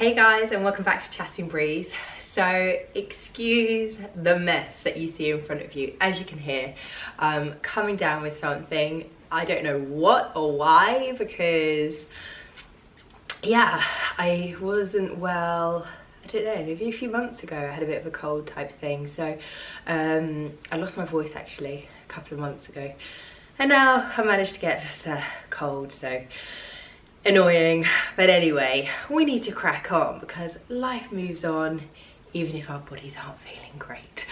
Hey guys, and welcome back to Chatting Breeze. So excuse the mess that you see in front of you. As you can hear, I'm coming down with something. I don't know what or why, because yeah, I wasn't well. I don't know, maybe a few months ago I had a bit of a cold type thing. So I lost my voice actually a couple of months ago, and now I managed to get just a cold. So annoying, but anyway, we need to crack on because life moves on even if our bodies aren't feeling great.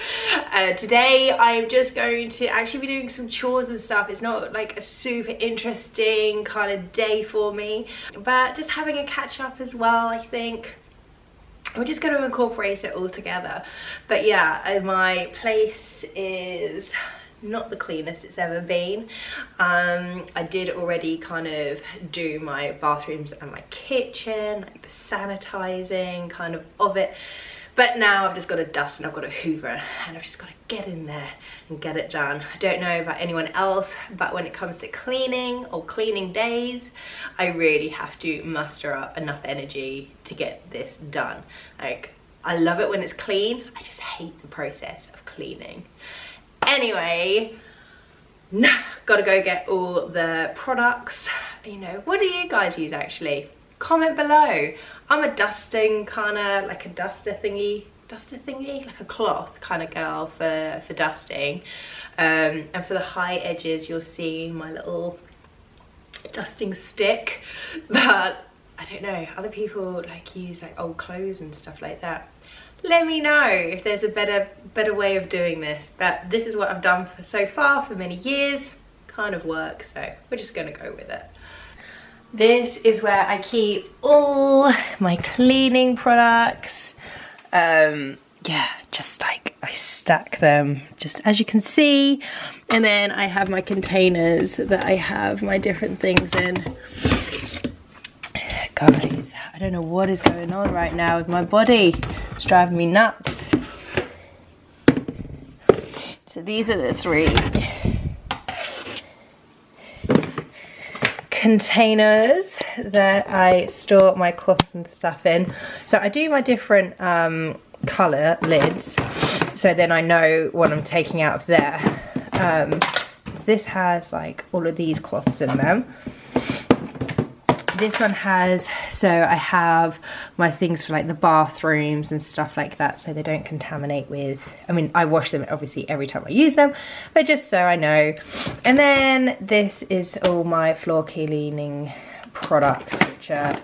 Today I'm just going to actually be doing some chores and stuff. It's not like a super interesting kind of day for me, but just having a catch up as well. I think we're just going to incorporate it all together. But yeah, my place is not the cleanest it's ever been. I did already kind of do my bathrooms and my kitchen, like the sanitizing kind of it, but now I've just got to dust and I've got to hoover, and I've just got to get in there and get it done. I don't know about anyone else, but when it comes to cleaning or cleaning days, I really have to muster up enough energy to get this done. Like, I love it when it's clean, I just hate the process of cleaning. Anyway, gotta go get all the products. You know, what do you guys use actually? Comment below. I'm a dusting kind of, like a duster thingy, like a cloth kind of girl for dusting. And for the high edges, you'll see my little dusting stick. But I don't know, other people like use like old clothes and stuff like that. Let me know if there's a better way of doing this, but this is what I've done for so far for many years. Kind of works, so we're just gonna go with it. This is where I keep all my cleaning products. Yeah, just like I stack them just as you can see, and then I have my containers that I have my different things in. Guys, I don't know what is going on right now with my body. It's driving me nuts. So these are the 3 containers that I store my cloths and stuff in. So I do my different colour lids, so then I know what I'm taking out of there. This has like all of these cloths in them. This one has, so I have my things for like the bathrooms and stuff like that, so they don't contaminate with, I mean, I wash them obviously every time I use them, but just so I know. And then this is all my floor cleaning products, which are,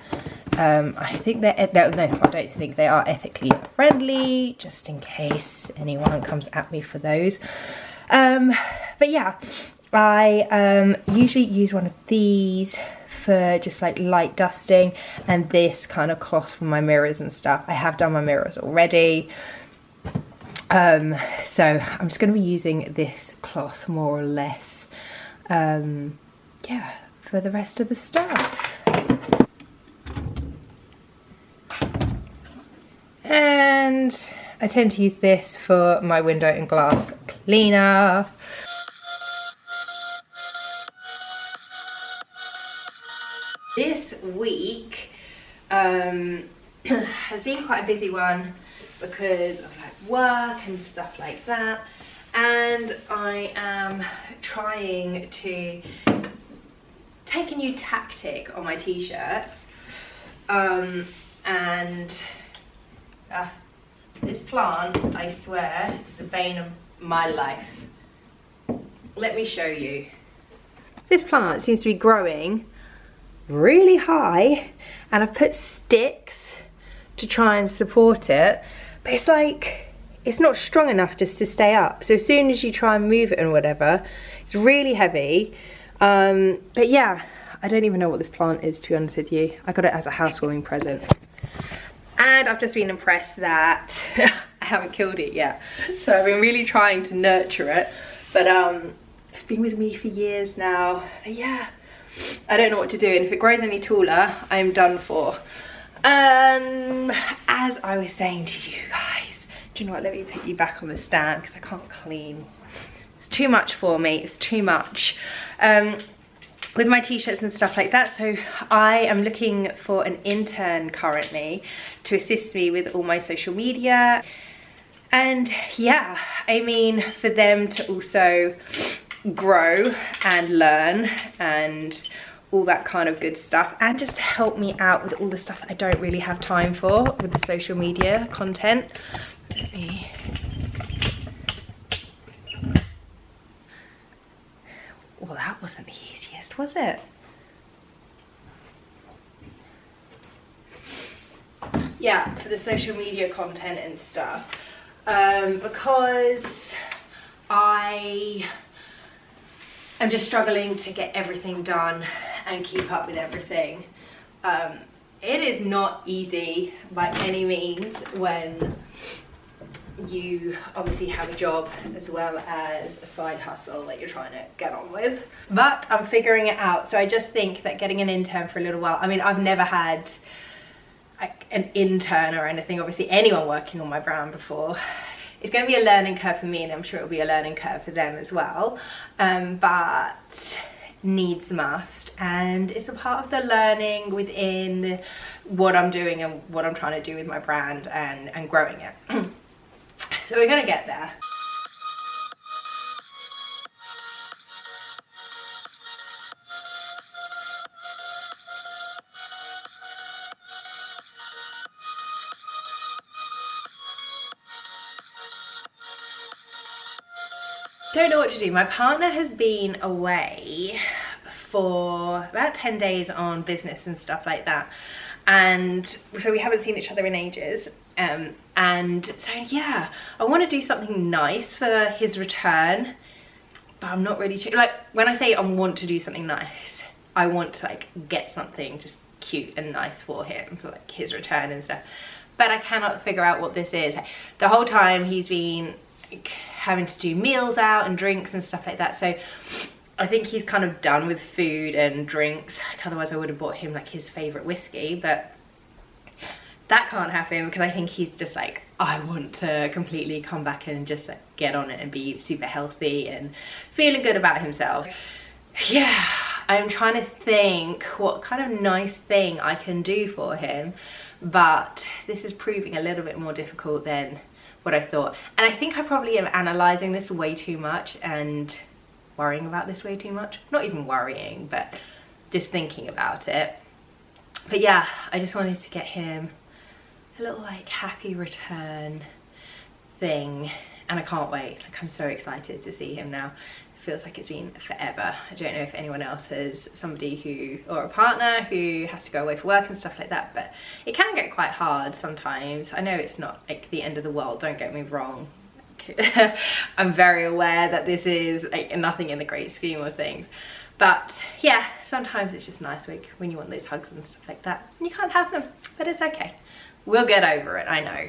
I think no, I don't think they are ethically friendly, just in case anyone comes at me for those. But yeah, I usually use one of these for just like light dusting, and this kind of cloth for my mirrors and stuff. I have done my mirrors already, so I'm just going to be using this cloth more or less, yeah, for the rest of the stuff. And I tend to use this for my window and glass cleaner. This week has been quite a busy one because of like work and stuff like that, and I am trying to take a new tactic on my t-shirts, and this plant, I swear, is the bane of my life. Let me show you. This plant seems to be growing really high, and I've put sticks to try and support it, but it's like it's not strong enough just to stay up. So as soon as you try and move it and whatever, it's really heavy. But yeah, I don't even know what this plant is, to be honest with you. I got it as a housewarming present, and I've just been impressed that I haven't killed it yet. So I've been really trying to nurture it, but it's been with me for years now. But yeah, I don't know what to do, and if it grows any taller, I'm done for. As I was saying to you guys, do you know what, let me put you back on the stand because I can't clean. It's too much for me, it's too much. with my t-shirts and stuff like that. So I am looking for an intern currently to assist me with all my social media. And yeah, I mean, for them to also grow and learn and all that kind of good stuff, and just help me out with all the stuff that I don't really have time for with the social media content. Well, that wasn't the easiest, was it? Yeah, for the social media content and stuff. Because I'm just struggling to get everything done and keep up with everything. It is not easy by any means when you obviously have a job as well as a side hustle that you're trying to get on with, but I'm figuring it out. So I just think that getting an intern for a little while, I mean, I've never had like an intern or anything, obviously anyone working on my brand before. It's going to be a learning curve for me, and I'm sure it'll be a learning curve for them as well, but needs must, and it's a part of the learning within what I'm doing and what I'm trying to do with my brand and growing it. So we're gonna get there. Don't know what to do. My partner has been away for about 10 days on business and stuff like that, and so we haven't seen each other in ages. And so yeah, I want to do something nice for his return, but I'm not really sure. Like, when I say I want to do something nice, I want to like get something just cute and nice for him for like his return and stuff, but I cannot figure out what this is. The whole time he's been like having to do meals out and drinks and stuff like that, so I think he's kind of done with food and drinks. Like, otherwise I would have bought him like his favorite whiskey, but that can't happen because I think he's just like, I want to completely come back and just like get on it and be super healthy and feeling good about himself. Yeah, I'm trying to think what kind of nice thing I can do for him, but this is proving a little bit more difficult than what I thought. And I think I probably am analysing this way too much and worrying about this way too much. Not even worrying, but just thinking about it. But yeah, I just wanted to get him a little like happy return thing, and I can't wait. Like, I'm so excited to see him now. It feels like it's been forever. I don't know if anyone else has somebody who, or a partner who has to go away for work and stuff like that, but it can get quite hard sometimes. I know it's not like the end of the world, don't get me wrong. I'm very aware that this is like nothing in the great scheme of things, but yeah, sometimes it's just nice when you want those hugs and stuff like that and you can't have them, but it's okay. We'll get over it, I know.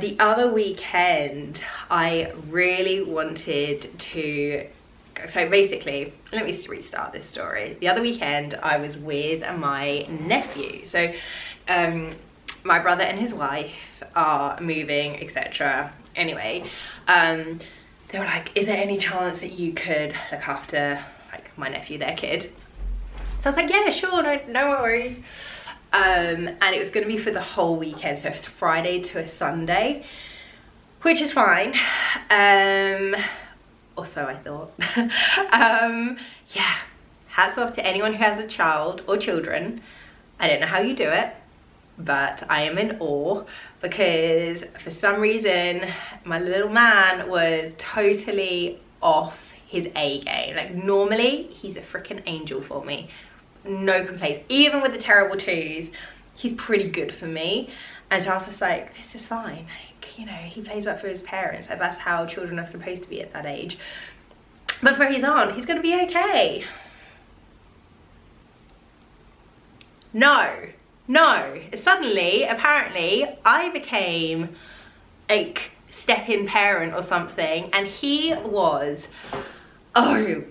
The other weekend, I really wanted to, so basically, let me restart this story. The other weekend, I was with my nephew. So my brother and his wife are moving, etc. Anyway, they were like, is there any chance that you could look after like my nephew, their kid? So I was like, yeah, sure, no worries. And it was going to be for the whole weekend, so it's Friday to a Sunday, which is fine. Also, I thought, yeah, hats off to anyone who has a child or children. I don't know how you do it, but I am in awe, because for some reason my little man was totally off his A game. Like, normally he's a freaking angel for me, no complaints. Even with the terrible twos, he's pretty good for me. And so I was just like, this is fine, like, you know, he plays up for his parents, like, that's how children are supposed to be at that age. But for his aunt, he's gonna be okay. No, suddenly, apparently, I became like step-in parent or something, and he was, oh,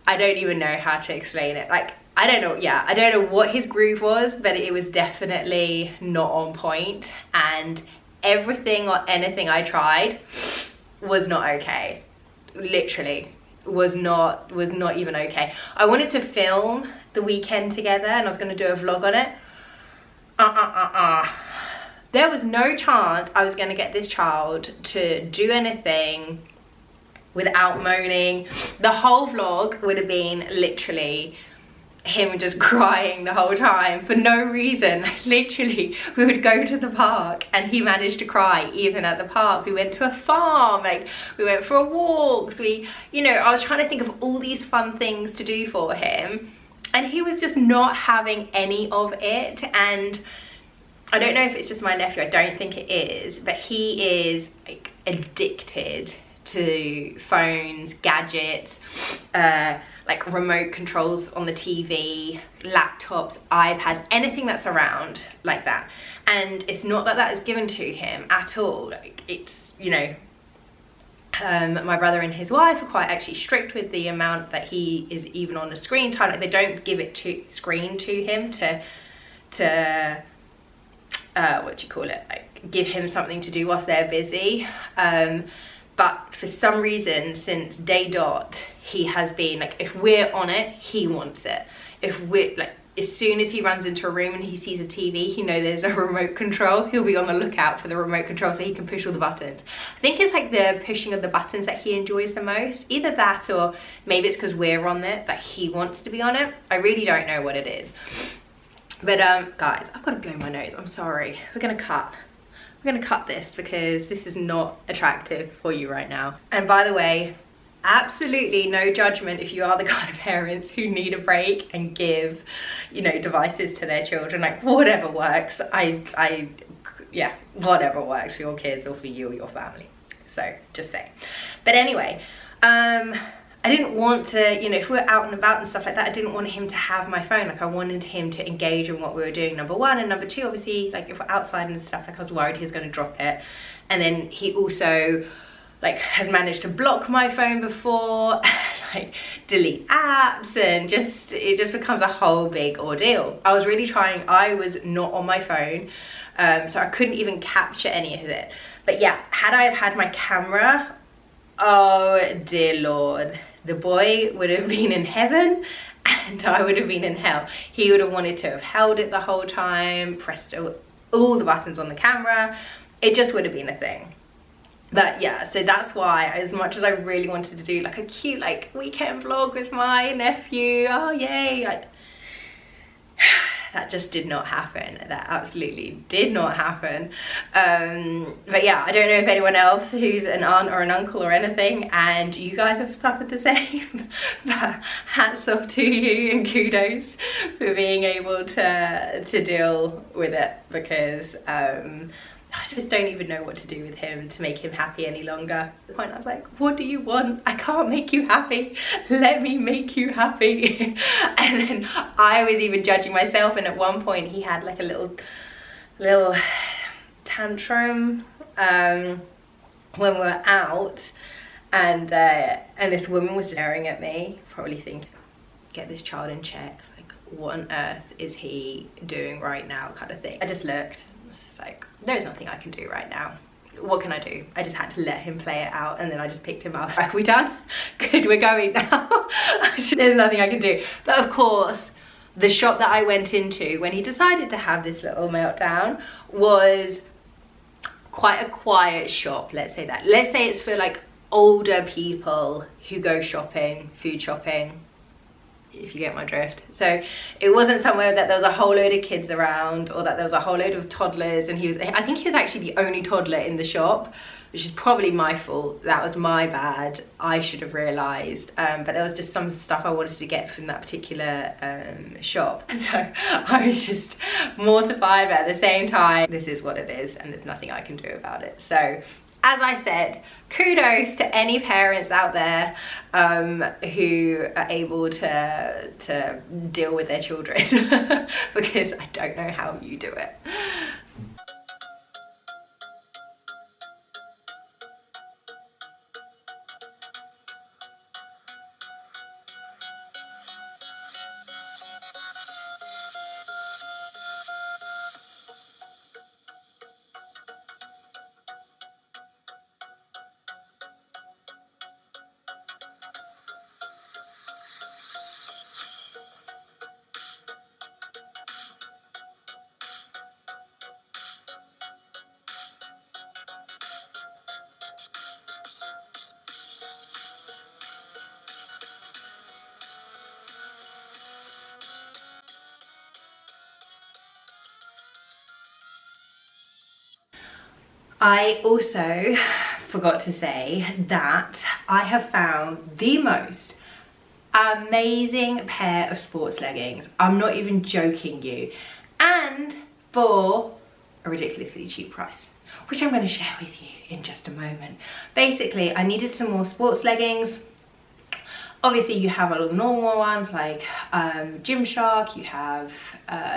I don't even know how to explain it. Like, I don't know, yeah, I don't know what his groove was, but it was definitely not on point, and everything or anything I tried was not okay. Literally was not even okay. I wanted to film the weekend together and I was going to do a vlog on it. There was no chance I was going to get this child to do anything without moaning. The whole vlog would have been literally him just crying the whole time for no reason. Literally, we would go to the park and he managed to cry even at the park. We went to a farm, like we went for walks. We, you know, I was trying to think of all these fun things to do for him and he was just not having any of it. And I don't know if it's just my nephew, I don't think it is, but he is like addicted to phones, gadgets, like remote controls on the TV, laptops, iPads, anything that's around like that. And it's not that that is given to him at all. Like it's, you know, my brother and his wife are quite actually strict with the amount that he is even on the screen time. Like they don't give it to screen to him to what do you call it, like give him something to do whilst they're busy. But for some reason, since day dot, he has been like, if we're on it, he wants it. If we're like, as soon as he runs into a room and he sees a TV, he knows there's a remote control. He'll be on the lookout for the remote control so he can push all the buttons. I think it's like the pushing of the buttons that he enjoys the most. Either that or maybe it's because we're on it that he wants to be on it. I really don't know what it is. But guys, I've got to blow my nose. I'm sorry. We're gonna cut this because this is not attractive for you right now. And by the way, absolutely no judgment if you are the kind of parents who need a break and give, you know, devices to their children. Like whatever works. Yeah, whatever works for your kids or for you or your family. So just say. But anyway, I didn't want to, you know, if we were out and about and stuff like that, I didn't want him to have my phone. Like I wanted him to engage in what we were doing, number one. And number two, obviously, like if we're outside and stuff, like I was worried he was going to drop it. And then he also like has managed to block my phone before, like delete apps, and just it just becomes a whole big ordeal. I was really trying. I was not on my phone, so I couldn't even capture any of it. But yeah, had I have had my camera, oh dear Lord, the boy would have been in heaven and I would have been in hell. He would have wanted to have held it the whole time, pressed all the buttons on the camera. It just would have been a thing. But yeah, so that's why, as much as I really wanted to do like a cute like weekend vlog with my nephew, oh yay, like, that just did not happen. That absolutely did not happen. But yeah, I don't know if anyone else who's an aunt or an uncle or anything and you guys have suffered the same, but hats off to you and kudos for being able to deal with it, because I just don't even know what to do with him to make him happy any longer. At the point I was like, what do you want? I can't make you happy. Let me make you happy. And then I was even judging myself, and at one point he had like a little tantrum when we were out, and this woman was just staring at me, probably thinking, get this child in check. Like, what on earth is he doing right now, kind of thing. I just looked. It's just like, there's nothing I can do right now. What can I do? I just had to let him play it out, and then I just picked him up. Are we done? Good, we're going now. There's nothing I can do. But of course, the shop that I went into when he decided to have this little meltdown was quite a quiet shop, let's say that. Let's say it's for like older people who go shopping, food shopping, if you get my drift. So it wasn't somewhere that there was a whole load of kids around, or that there was a whole load of toddlers, and I think he was actually the only toddler in the shop, which is probably my fault. That was my bad. I should have realized, but there was just some stuff I wanted to get from that particular shop, so I was just mortified, but at the same time, this is what it is and there's nothing I can do about it. So as I said, kudos to any parents out there who are able to deal with their children because I don't know how you do it. I also forgot to say that I have found the most amazing pair of sports leggings. I'm not even joking you. And for a ridiculously cheap price, which I'm going to share with you in just a moment. Basically, I needed some more sports leggings. Obviously, you have a lot of normal ones like Gymshark, you have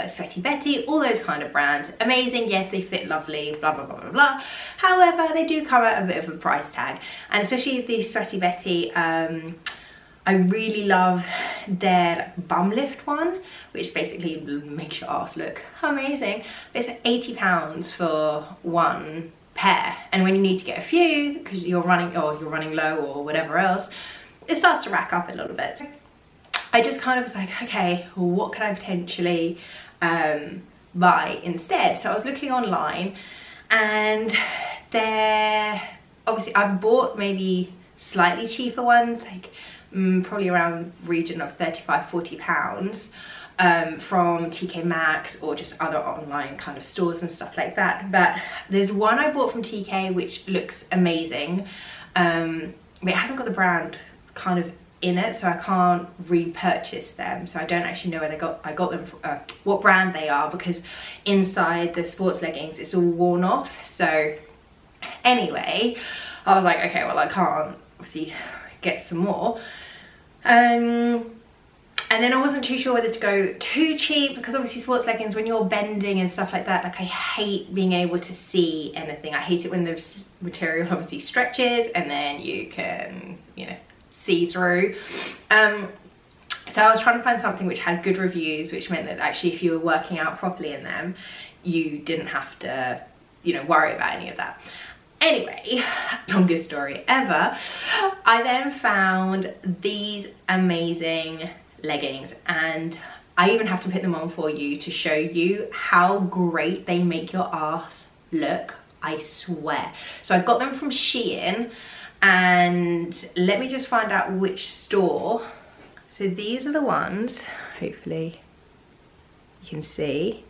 Sweaty Betty, all those kind of brands. Amazing, yes, they fit lovely, blah, blah, blah, blah, blah. However, they do come at a bit of a price tag. And especially the Sweaty Betty, I really love their bum lift one, which basically makes your ass look amazing. It's £80 for one pair. And when you need to get a few, because you're running low or whatever else, it starts to rack up a little bit. I just kind of was like, okay, what could I potentially buy instead? So I was looking online, and obviously I've bought maybe slightly cheaper ones, like probably around region of £35–40 from TK Maxx or just other online kind of stores and stuff like that. But there's one I bought from TK which looks amazing, but it hasn't got the brand kind of in it, so I can't repurchase them. So I don't actually know where I got them from, what brand they are, because inside the sports leggings it's all worn off. So anyway, I was like, okay, well, I can't obviously get some more. And then I wasn't too sure whether to go too cheap, because obviously sports leggings, when you're bending and stuff like that, like I hate being able to see anything. I hate it when the material obviously stretches and then you can, you know, see through. So I was trying to find something which had good reviews, which meant that actually if you were working out properly in them, you didn't have to, you know, worry about any of that. Anyway, longest story ever, I then found these amazing leggings, and I even have to put them on for you to show you how great they make your ass look, I swear. So I got them from Shein, and let me just find out which store. So these are the ones, hopefully you can see.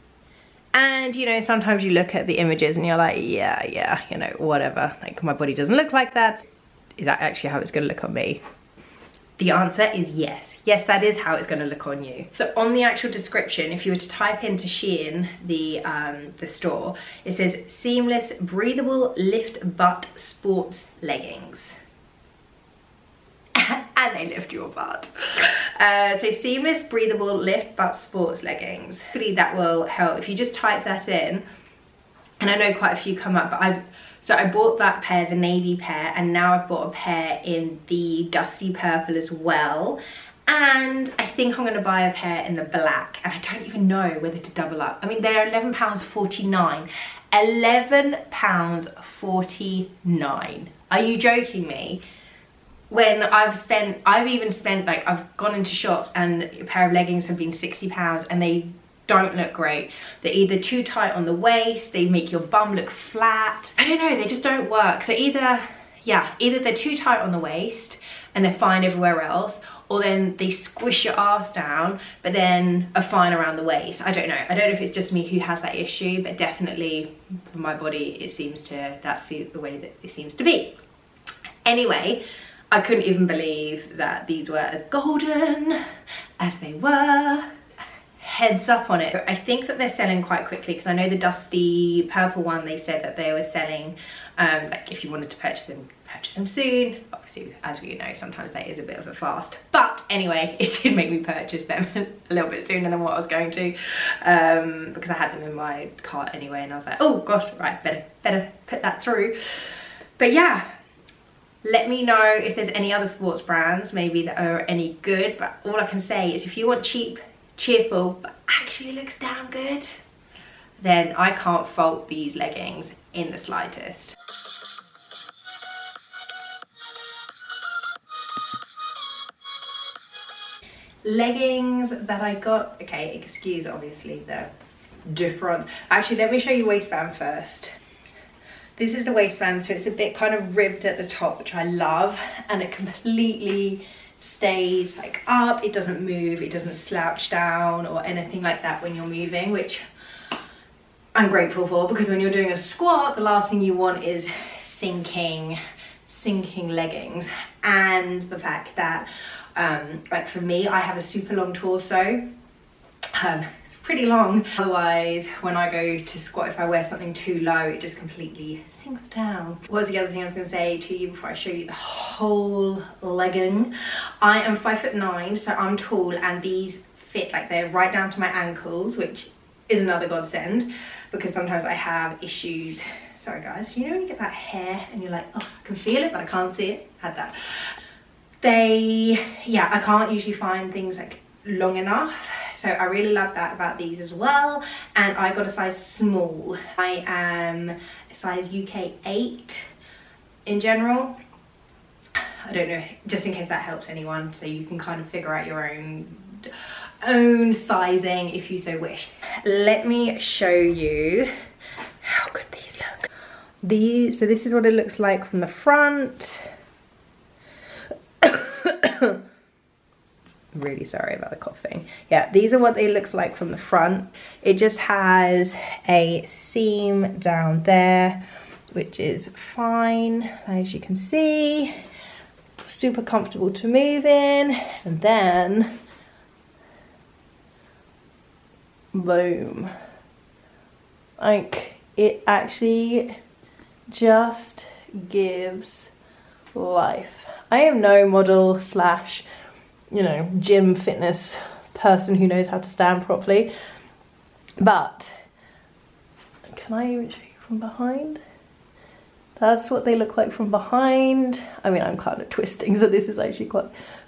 And you know, sometimes you look at the images and you're like, yeah, you know, whatever, like my body doesn't look like that. Is that actually how it's gonna look on me? The answer is yes. Yes, that is how it's gonna look on you. So on the actual description, if you were to type into Shein, the store, it says seamless, breathable, lift butt sports leggings. And they lift your butt. So seamless, breathable, lift butt sports leggings. Hopefully that will help if you just type that in. And I know quite a few come up, but I bought that pair, the navy pair, and now I've bought a pair in the dusty purple as well. And I think I'm gonna buy a pair in the black, and I don't even know whether to double up. I mean, they're £11.49. £11.49. Are you joking me? When I've even spent, like, I've gone into shops and a pair of leggings have been £60 and they don't look great. They're either too tight on the waist, they make your bum look flat. I don't know, they just don't work. So either they're too tight on the waist and they're fine everywhere else, or then they squish your ass down but then are fine around the waist. I don't know. I don't know if it's just me who has that issue, but definitely for my body that's the way that it seems to be. Anyway, I couldn't even believe that these were as golden as they were. Heads up on it. I think that they're selling quite quickly, because I know the dusty purple one, they said that they were selling, like if you wanted to purchase them soon. Obviously, as we know, sometimes that is a bit of a fast. But anyway, it did make me purchase them a little bit sooner than what I was going to, because I had them in my cart anyway, and I was like, oh gosh, right, better put that through. But yeah, let me know if there's any other sports brands maybe that are any good. But all I can say is if you want cheap, cheerful, but actually looks damn good, then I can't fault these leggings in the slightest. Leggings that I got, okay, excuse obviously the difference. Actually, let me show you waistband first. This is the waistband, so it's a bit kind of ribbed at the top, which I love, and it completely stays like up. It doesn't move, it doesn't slouch down or anything like that when you're moving, which I'm grateful for, because when you're doing a squat, the last thing you want is sinking leggings. And the fact that like for me, I have a super long torso. It's pretty long. Otherwise, when I go to squat, if I wear something too low, it just completely sinks down. What was the other thing I was going to say to you before I show you the whole legging? I am 5'9", so I'm tall, and these fit, like, they're right down to my ankles, which is another godsend, because sometimes I have issues. Sorry guys, you know when you get that hair and you're like, oh, I can feel it but I can't see it? Had that. Yeah, I can't usually find things like long enough, so I really love that about these as well. And I got a size small. I am a size UK 8 in general. I don't know, just in case that helps anyone, so you can kind of figure out your own sizing if you so wish. Let me show you how good these look. So this is what it looks like from the front. Really sorry about the coughing. Yeah, these are what they looks like from the front. It just has a seam down there, which is fine, as you can see. Super comfortable to move in, and then boom, like it actually just gives life. I am no model slash, you know, gym fitness person who knows how to stand properly, but can I even show you from behind? That's what they look like from behind. I mean, I'm kind of twisting, so this is actually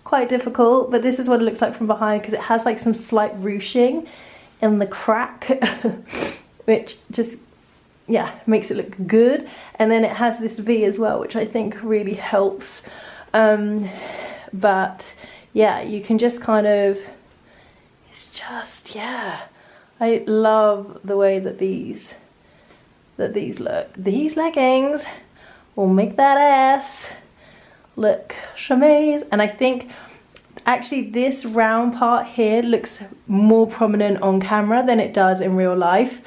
quite difficult, but this is what it looks like from behind, because it has like some slight ruching in the crack, which just, yeah, makes it look good. And then it has this V as well, which I think really helps. But yeah, you can just kind of, it's just, yeah, I love the way that these look. These leggings will make that ass look chemise. And I think actually this round part here looks more prominent on camera than it does in real life.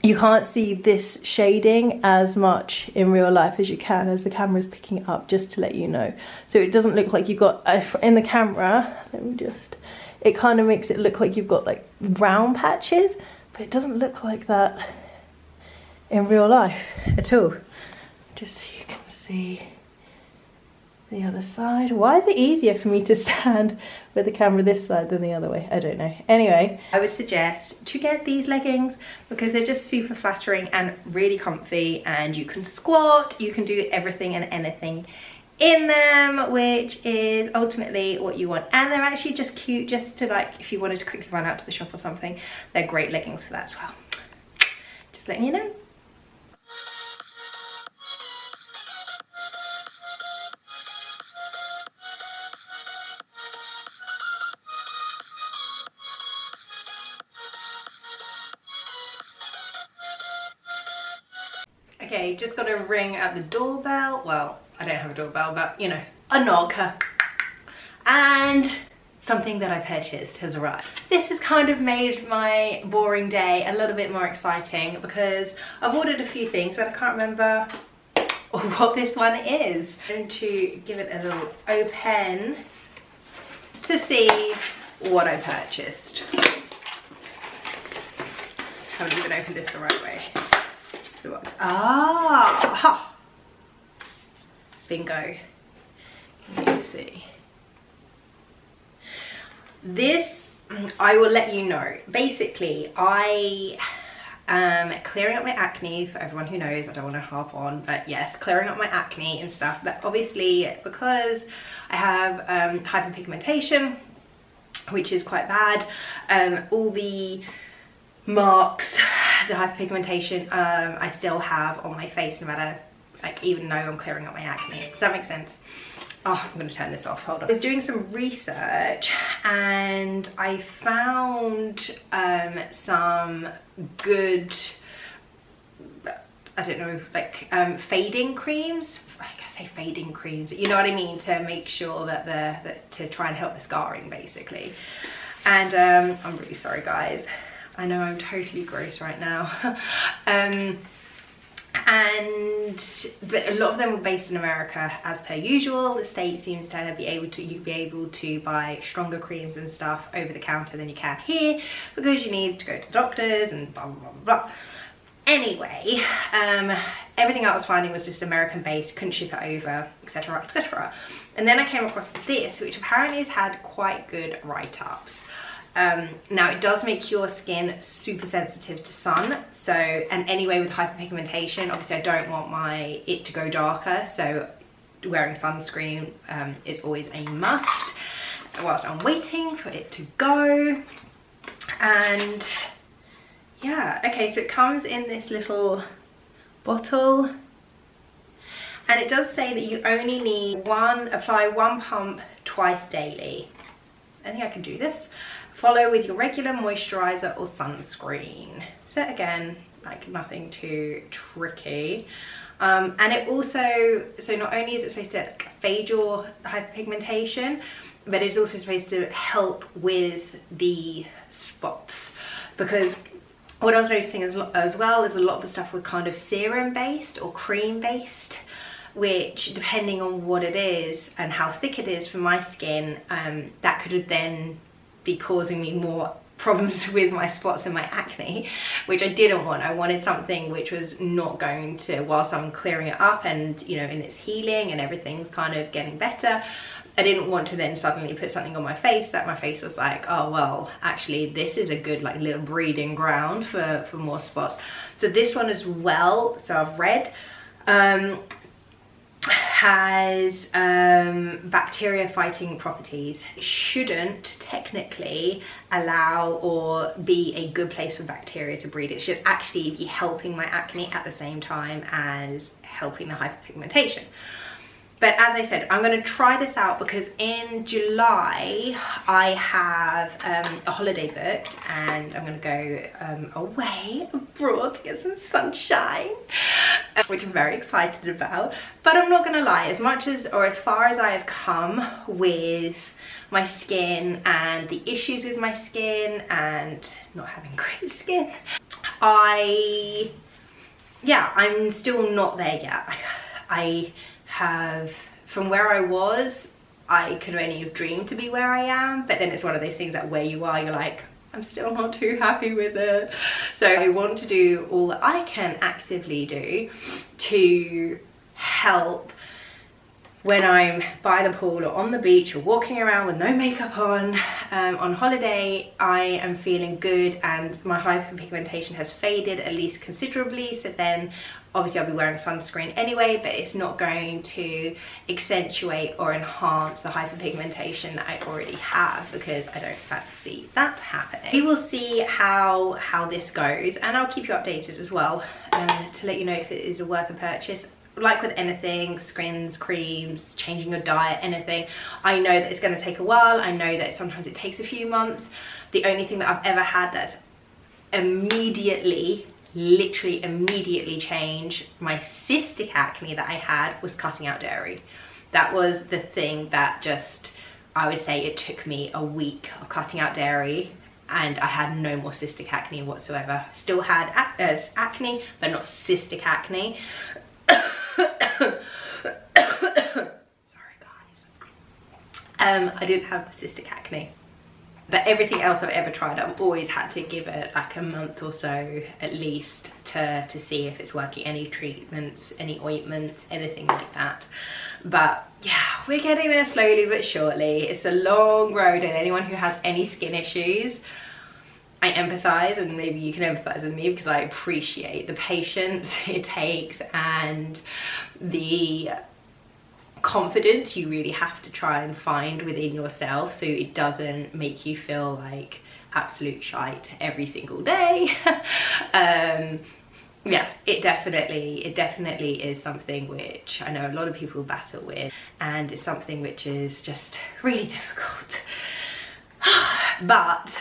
You can't see this shading as much in real life as you can, as the camera's picking it up, just to let you know. So it doesn't look like you've got, in the camera, let me just, it kind of makes it look like you've got like round patches, but it doesn't look like that in real life at all. Just so you can see the other side. Why is it easier for me to stand with the camera this side than the other way? I don't know. Anyway, I would suggest to get these leggings because they're just super flattering and really comfy, and you can squat, you can do everything and anything in them, which is ultimately what you want. And they're actually just cute, just to, like, if you wanted to quickly run out to the shop or something, they're great leggings for that as well. Just letting you know. Okay, just got a ring at the doorbell. Well, I don't have a doorbell, but you know, a knocker. And something that I purchased has arrived. This has kind of made my boring day a little bit more exciting because I've ordered a few things, but I can't remember what this one is. I'm going to give it a little open to see what I purchased. Haven't even opened this the right way. Ah, bingo. Let me see. This, I will let you know. Basically, I am clearing up my acne. For everyone who knows, I don't want to harp on, but yes, clearing up my acne and stuff. But obviously, because I have hyperpigmentation, which is quite bad, all the marks, the hyperpigmentation, I still have on my face, no matter, like, even though I'm clearing up my acne. Does that make sense? Oh, I'm gonna turn this off, hold on. I was doing some research and I found some good, I don't know, like fading creams. I say fading creams, but you know what I mean, to make sure that to try and help the scarring, basically. And I'm really sorry guys, I know I'm totally gross right now. But a lot of them were based in America as per usual. The States seems to be able to buy stronger creams and stuff over the counter than you can here, because you need to go to the doctors and blah blah blah blah. Anyway, everything I was finding was just American based, couldn't ship it over, etc, etc. And then I came across this, which apparently has had quite good write-ups. Now it does make your skin super sensitive to sun, so, and anyway with hyperpigmentation, obviously I don't want it to go darker, so wearing sunscreen is always a must whilst I'm waiting for it to go. And yeah, okay, so it comes in this little bottle, and it does say that you only need apply one pump twice daily. I think I can do this. Follow with your regular moisturizer or sunscreen. So again, like nothing too tricky. And it also, so not only is it supposed to like fade your hyperpigmentation, but it's also supposed to help with the spots, because what I was noticing as well is a lot of the stuff was kind of serum based or cream based, which depending on what it is and how thick it is for my skin, that could then be causing me more problems with my spots and my acne, which I didn't want. I wanted something which was not going to, whilst I'm clearing it up and, you know, and it's healing and everything's kind of getting better, I didn't want to then suddenly put something on my face that my face was like, oh well, actually this is a good like little breeding ground for more spots. So this one as well, so I've read, has bacteria fighting properties. It shouldn't technically allow or be a good place for bacteria to breed. It should actually be helping my acne at the same time as helping the hyperpigmentation. But as I said, I'm going to try this out because in July I have a holiday booked, and I'm going to go away abroad to get some sunshine, which I'm very excited about. But I'm not going to lie, as far as I have come with my skin and the issues with my skin and not having great skin, I'm still not there yet. I have, from where I was, I could only have dreamed to be where I am, but then it's one of those things that where you are, you're like, I'm still not too happy with it. So I want to do all that I can actively do to help when I'm by the pool or on the beach or walking around with no makeup on holiday. I am feeling good and my hyperpigmentation has faded, at least considerably. So then obviously I'll be wearing sunscreen anyway, but it's not going to accentuate or enhance the hyperpigmentation that I already have, because I don't fancy that happening. We will see how this goes, and I'll keep you updated as well to let you know if it is a worth a purchase. Like with anything, skins, creams, changing your diet, anything, I know that it's going to take a while. I know that sometimes it takes a few months. The only thing that I've ever had that's literally immediately changed my cystic acne that I had was cutting out dairy. That was the thing that just, I would say it took me a week of cutting out dairy and I had no more cystic acne whatsoever. Still had acne, but not cystic acne. Sorry guys. I didn't have the cystic acne, but everything else I've ever tried, I've always had to give it like a month or so at least to see if it's working. Any treatments, any ointments, anything like that. But yeah, we're getting there slowly but surely. It's a long road, and anyone who has any skin issues, I empathize, and maybe you can empathize with me because I appreciate the patience it takes and the confidence you really have to try and find within yourself so it doesn't make you feel like absolute shite every single day. Yeah, it definitely is something which I know a lot of people battle with, and it's something which is just really difficult. But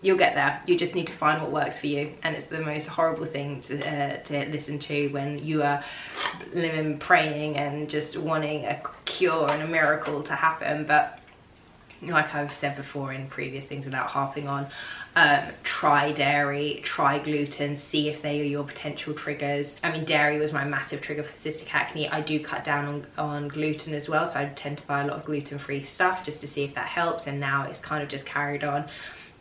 you'll get there. You just need to find what works for you, and it's the most horrible thing to listen to when you are living, praying and just wanting a cure and a miracle to happen. But like I've said before in previous things without harping on, try dairy, try gluten, see if they are your potential triggers. I mean, dairy was my massive trigger for cystic acne. I do cut down on gluten as well, so I tend to buy a lot of gluten-free stuff just to see if that helps, and now it's kind of just carried on.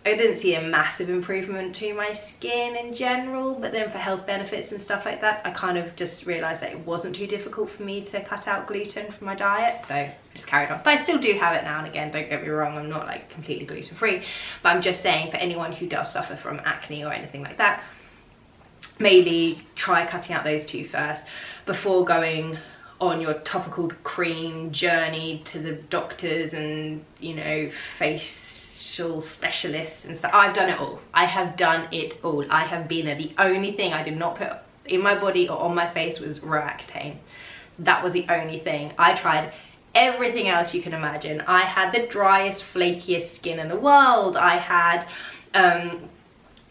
I didn't see a massive improvement to my skin in general, but then for health benefits and stuff like that, I kind of just realised that it wasn't too difficult for me to cut out gluten from my diet, so I just carried on. But I still do have it now and again, don't get me wrong, I'm not like completely gluten free, but I'm just saying for anyone who does suffer from acne or anything like that, maybe try cutting out those two first before going on your topical cream journey to the doctors and, you know, facial specialists and stuff. I've done it all. I have done it all. I have been there. The only thing I did not put in my body or on my face was Roaccutane. That was the only thing. I tried everything else you can imagine. I had the driest, flakiest skin in the world. I had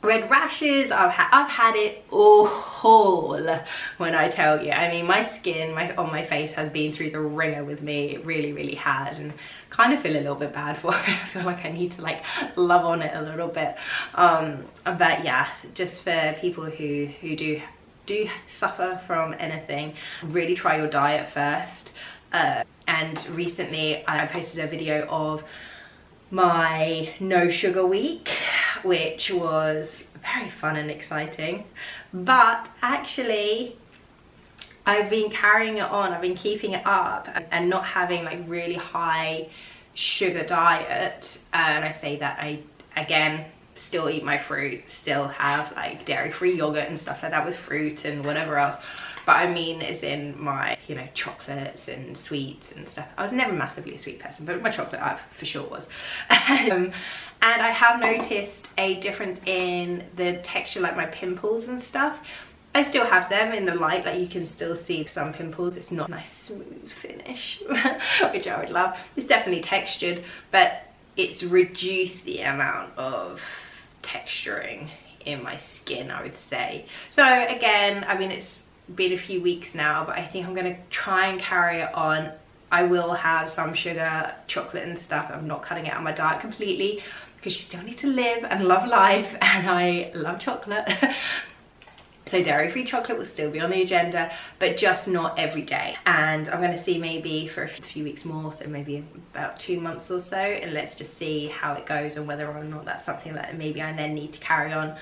red rashes. I've had it all when I tell you. I mean, my skin on my face has been through the ringer with me. It really, really has, and kind of feel a little bit bad for it. I feel like I need to like love on it a little bit. But yeah, just for people who do suffer from anything, really try your diet first. And recently I posted a video of my no sugar week, which was very fun and exciting, but actually I've been carrying it on. I've been keeping it up and not having like really high sugar diet. And I say that I again still eat my fruit, still have like dairy-free yogurt and stuff like that with fruit and whatever else, but I mean as in my, you know, chocolates and sweets and stuff. I was never massively a sweet person, but my chocolate I for sure was. And I have noticed a difference in the texture, like my pimples and stuff. I still have them in the light, like you can still see some pimples. It's not a nice smooth finish, which I would love. It's definitely textured, but it's reduced the amount of texturing in my skin, I would say. So again, I mean, it's been a few weeks now, but I think I'm gonna try and carry it on. I will have some sugar, chocolate and stuff. I'm not cutting it out of my diet completely because you still need to live and love life, and I love chocolate. So dairy-free chocolate will still be on the agenda, but just not every day. And I'm going to see maybe for a few weeks more, so maybe about 2 months or so, and let's just see how it goes and whether or not that's something that maybe I then need to carry on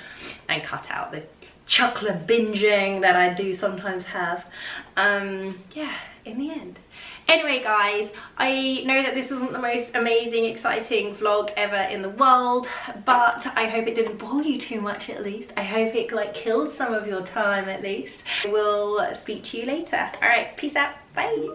and cut out the chocolate binging that I do sometimes have. Yeah, in the end. Anyway guys, I know that this wasn't the most amazing, exciting vlog ever in the world, but I hope it didn't bore you too much at least. I hope it like killed some of your time at least. I will speak to you later. Alright, peace out. Bye.